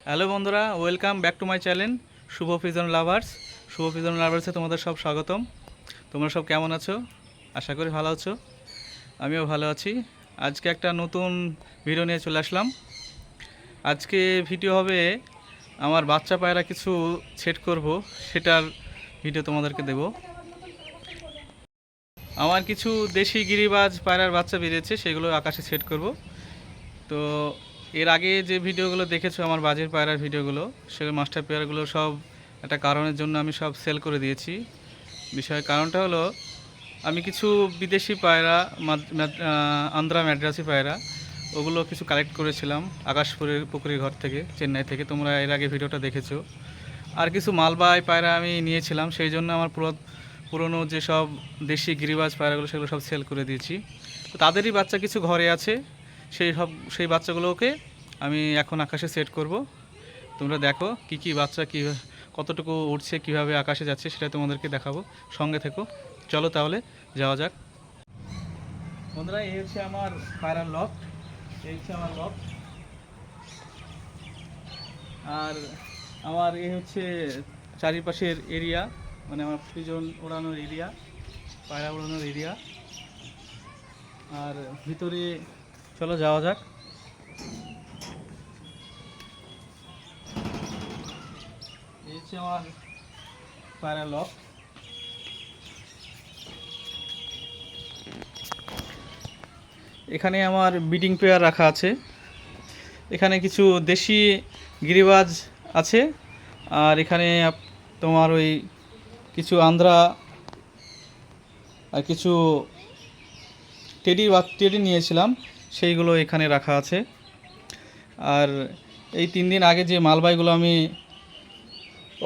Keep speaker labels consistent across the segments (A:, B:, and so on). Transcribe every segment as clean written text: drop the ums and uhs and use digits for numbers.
A: Hello বন্ধুরা, welcome back to my channel Shubho pigeon lovers. Shubho pigeon লাভার্সে তোমাদের সব স্বাগতম। তোমরা সব কেমন আছো? আশা করি ভালো আছো। আমিও ভালো আছি। আজকে একটা নতুন ভিডিও নিয়ে চলে আসলাম। আজকে ভিডিও হবে আমার বাচ্চা পায়রা কিছু সেট করব, সেটার ভিডিও তোমাদেরকে দেব। আমার কিছু দেশি গিরিবাজ পায়রার বাচ্চা বেরিয়েছে, সেগুলো আকাশে সেট করব। তো এর আগে যে ভিডিওগুলো দেখেছো আমার বাজির পায়রার ভিডিওগুলো, সেগুলো মাস্টার পেয়ারগুলো সব একটা কারণের জন্য আমি সব সেল করে দিয়েছি। বিষয়ের কারণটা হলো, আমি কিছু বিদেশি পায়রা, আন্ধ্রা ম্যাড্রাসি পায়রা, ওগুলো কিছু কালেক্ট করেছিলাম আকাশপুরের পুকুরি ঘর থেকে, চেন্নাই থেকে। তোমরা এর আগে ভিডিওটা দেখেছো। আর কিছু মালবাই পায়রা আমি নিয়েছিলাম, সেই জন্য আমার পুরনো যেসব দেশি গিরিবাজ পায়রাগুলো সেগুলো সব সেল করে দিয়েছি। তো তাদেরই বাচ্চা কিছু ঘরে আছে, সেই বাচ্চাগুলোকে আমি এখন আকাশে সেট করব। তোমরা দেখো কি কি বাচ্চা, কী কতটুকু উঠছে, কিভাবে আকাশে যাচ্ছে, সেটা তোমাদেরকে দেখাবো। সঙ্গে থেকো। চলো তাহলে যাওয়া যাক। বন্ধুরা, এই হচ্ছে আমার পায়রার লফট। এই হচ্ছে আমার লফট। আর আমার এই হচ্ছে চারিপাশের এরিয়া, মানে আমার পিজন ওড়ানোর এরিয়া, পায়রা ওড়ানোর এরিয়া। আর ভিতরে চলো যাওয়া যাক। এই হচ্ছে আমার পায়রা লফট। এখানে আমার ব্রিডিং পেয়ার রাখা আছে। এখানে কিছু দেশি গিরিবাজ আছে, আর এখানে তোমার ওই কিছু আন্ধ্রা আর কিছু টেডি নিয়েছিলাম, সেইগুলো এখানে রাখা আছে। আর এই 3 দিন আগে যে মালবাইগুলো আমি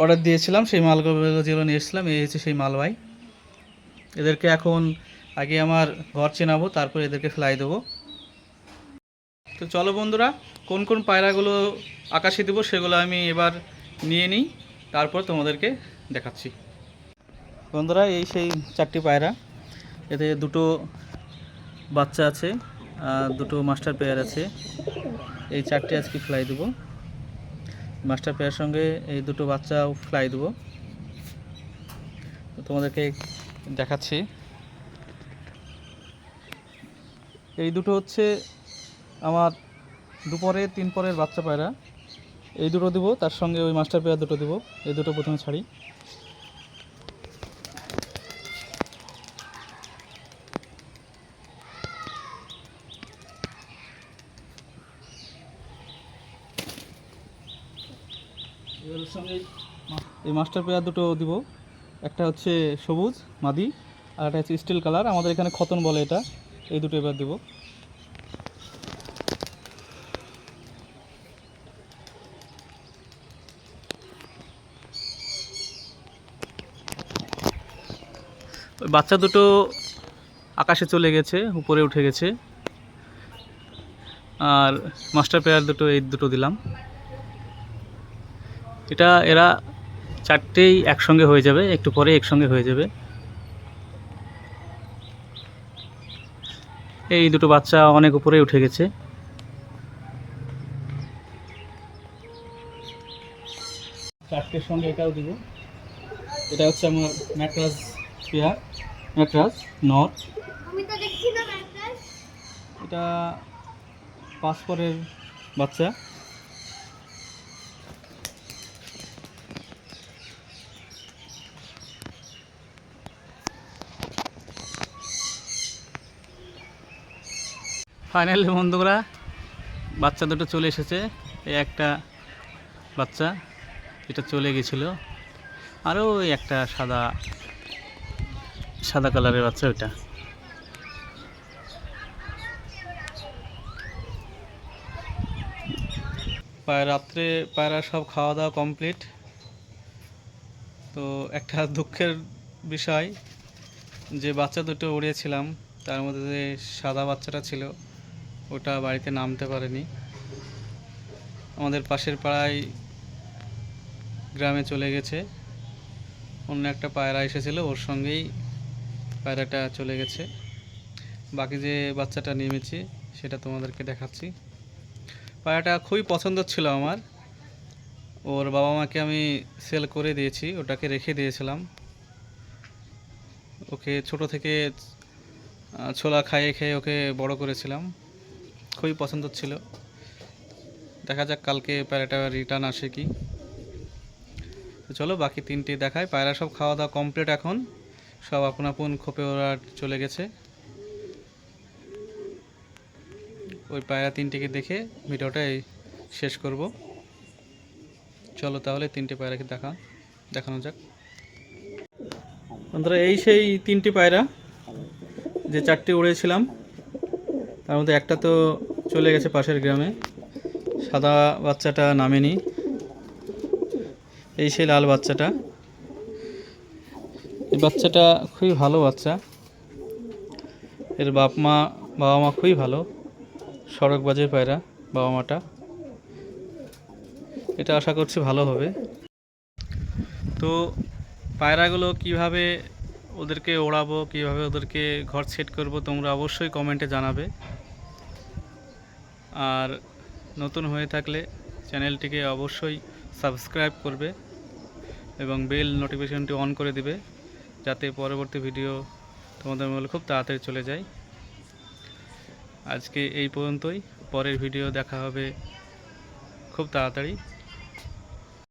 A: অর্ডার দিয়েছিলাম, সেই মালগুলো যেগুলো নিয়ে এসেছিলাম, এই হচ্ছে সেই মালবাই। এদেরকে এখন আগে আমার ঘর চেনাবো, তারপর এদেরকে ফ্লাই দেবো। তো চলো বন্ধুরা, কোন কোন পায়রাগুলো আকাশে দেবো সেগুলো আমি এবার নিয়ে নিই, তারপর তোমাদেরকে দেখাচ্ছি। বন্ধুরা, এই সেই 4টি পায়রা। এতে দুটো বাচ্চা আছে আর দুটো মাস্টার পেয়ার আছে। এই 4টি আজকে ফ্লাই দেবো। মাস্টার পেয়ার সঙ্গে এই দুটো বাচ্চাও ফ্লাই দেবো। তোমাদেরকে দেখাচ্ছি। এই দুটো হচ্ছে আমার 2 পরের 3 পরের বাচ্চা পায়রা। এই দুটো দেবো, তার সঙ্গে ওই মাস্টার পেয়ার দুটো দেবো। এই দুটো প্রথমে ছাড়ি। এর সঙ্গে এই মাস্টার পেয়ার দুটো দিব। একটা হচ্ছে সবুজ মাদি, আর একটা হচ্ছে স্টিল কালার, আমাদের এখানে খতন বলে এটা। এই দুটো এবার দেবো। ওই বাচ্চা দুটো আকাশে চলে গেছে, উপরে উঠে গেছে। আর মাস্টার পেয়ার দুটো, এই দুটো দিলাম। এরা 4টেই একসঙ্গে হয়ে যাবে, একটু পরে একসঙ্গে হয়ে যাবে। এই দুটো বাচ্চা অনেক উপরে উঠে গেছে। চারটের সঙ্গে এটাও দিব। এটা হচ্ছে আমার ম্যাট্রাস পেয়ার, ম্যাট্রাস নর। এটা 5 পরের বাচ্চা। ফাইনালি বন্ধুরা, বাচ্চা দুটো চলে এসেছে। এই একটা বাচ্চা, এটা চলে গেছিল। আরও ওই একটা সাদা সাদা কালারের বাচ্চা, ওইটা। রাত্রে পায়রা সব খাওয়া দাওয়া কমপ্লিট। তো একটা দুঃখের বিষয়, যে বাচ্চা দুটো উড়িয়েছিলাম, তার মধ্যে যে সাদা বাচ্চাটা ছিল, ওটা বাড়িতে নামতে পারেনি। আমাদের পাশের পাড়ায় গ্রামে চলে গেছে। অন্য একটা পায়রা এসেছিল, ওর সঙ্গেই পায়রাটা চলে গেছে। বাকি যে বাচ্চাটা নেমেছে সেটা তোমাদেরকে দেখাচ্ছি। পায়রাটা খুবই পছন্দ ছিল আমার, ওর বাবা মাকে আমি সেল করে দিয়েছি, ওটাকে রেখে দিয়েছিলাম। ওকে ছোট থেকে ছোলা খাইয়ে খেয়ে ওকে বড় করেছিলাম, খুবই পছন্দ ছিল। দেখা যাক কালকে পায়রাটা রিটার্ন আসে কি। তো চলো বাকি তিনটি দেখায়। পায়রা সব খাওয়া দাওয়া কমপ্লিট, এখন সব আপন আপন খোপে ওরা চলে গেছে। ওই পায়রা তিনটিকে দেখে ভিডিওটাই শেষ করব। চলো তাহলে তিনটে পায়রাকে দেখানো যাক। বন্ধুরা, এই সেই তিনটি পায়রা যে চারটি উড়েছিলাম, তার মধ্যে একটা তো চলে গেছে পাশের গ্রামে, সাদা বাচ্চাটা নামেনি। এই সেই লাল বাচ্চাটা, এই বাচ্চাটা খুবই ভালো বাচ্চা। এর বাবা মা খুবই ভালো, সড়কবাজের পায়রা বাবা মাটা। এটা আশা করছি ভালো হবে। তো পায়রাগুলো কিভাবে ওদেরকে ওড়াবো, কিভাবে ওদেরকে ঘর সেট করব, তোমরা অবশ্যই কমেন্টে জানাবে। আর নতুন হয়ে থাকলে চ্যানেলটিকে অবশ্যই সাবস্ক্রাইব করবে এবং বেল নোটিফিকেশনটি অন করে দিবে, যাতে পরবর্তী ভিডিও তোমাদের মোবাইলে খুব তাড়াতাড়ি চলে যায়। আজকে এই পর্যন্তই, পরের ভিডিও দেখা হবে খুব তাড়াতাড়ি।